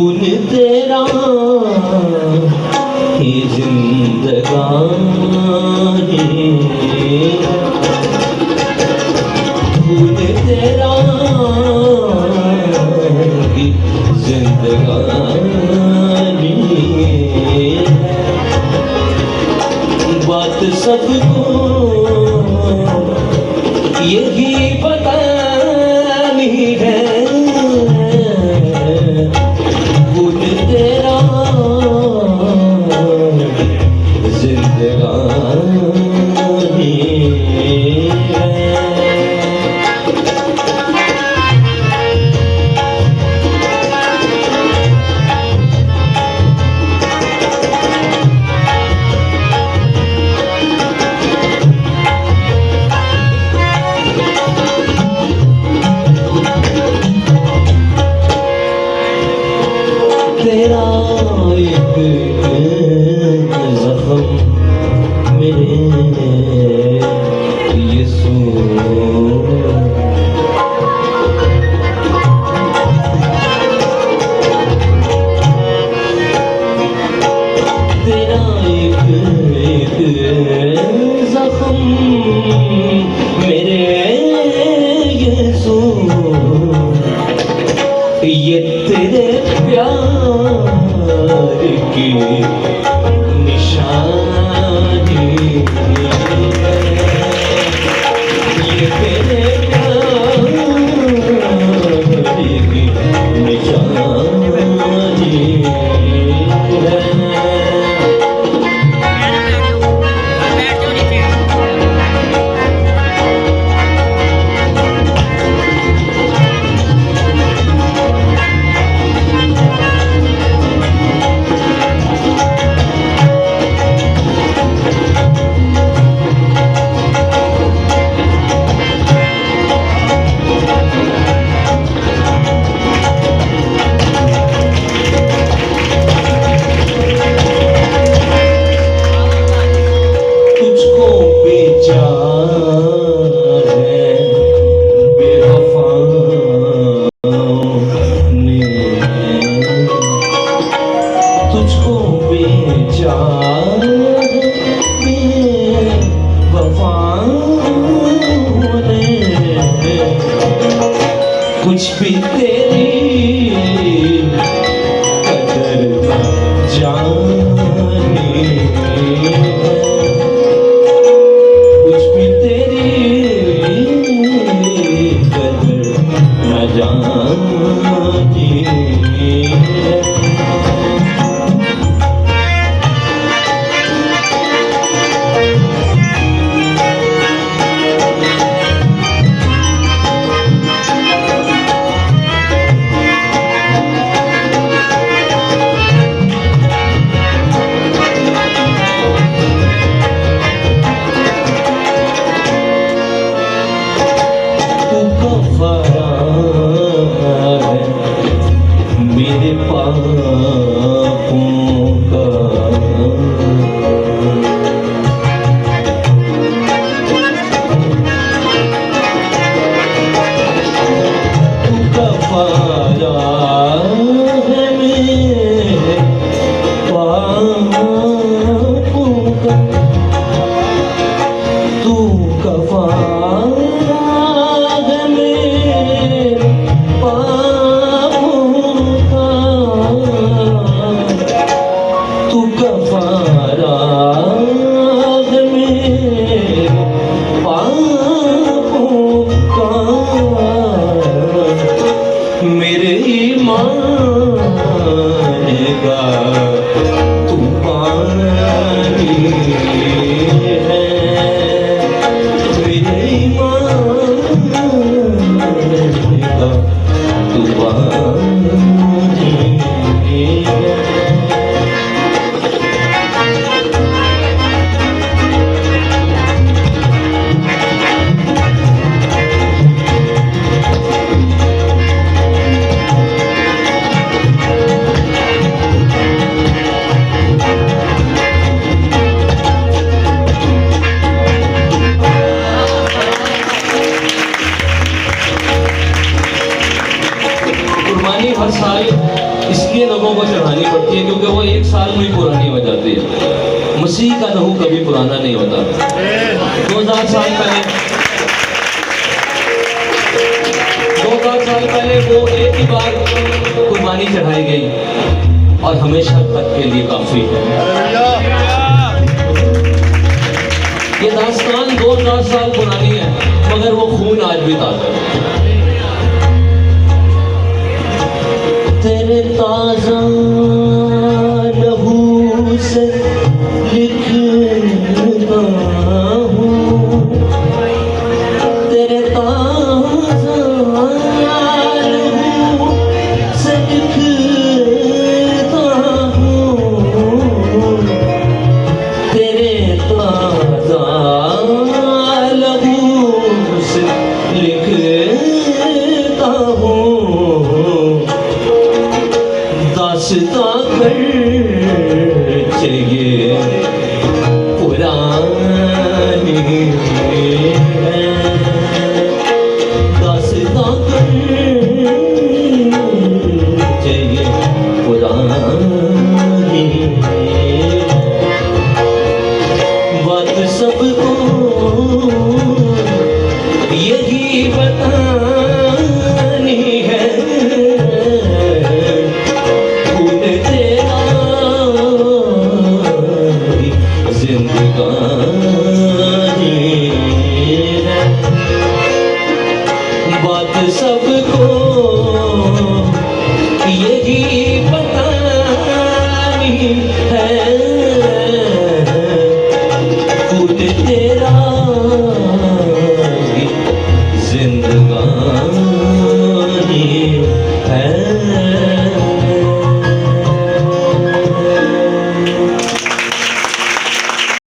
फूल तेरा ही जिंदगानी, फूल तेरा ही जिंदगानी, बात सबको यही बतानी है, फूल तेरा जिंदगानी है। तेरा एक ज़ख्म मेरे यीशु, तेरा एक ज़ख्म मेरे यीशु, ये तेरे प्यार की निशानी है, ये तेरे प्यार की निशानी है। तुझको बेचा बेवफाओं ने, कुछ भी तेरी कदर न जाने, कुछ भी तेरी कदर न जाने। मेरे पापों का तू कफारा है, मेरे पापों का तू कफारा है, मेरे तू कफारा है मेरे पापों का, मेरे ईमान का तू पानी है, मेरे ईमान का तू पानी है। लहू को चढ़ानी पड़ती है, क्योंकि वो एक साल में ही पुरानी हो जाती है। मसीह का लहू कभी पुराना नहीं होता। 2000 साल पहले वो एक ही बार कुर्बानी चढ़ाई गई और हमेशा तक के लिए काफी है। ये दास्तान 2000 साल पुरानी है, मगर वो खून आज भी ताजा है। तेरे ताजा लहू से लिखता हूँ, तेरे ताजा लहू से लिखता हूँ, तेरे ताजा लहू से लिखता हूँ, दास्तां कर चाहिए पुरानी।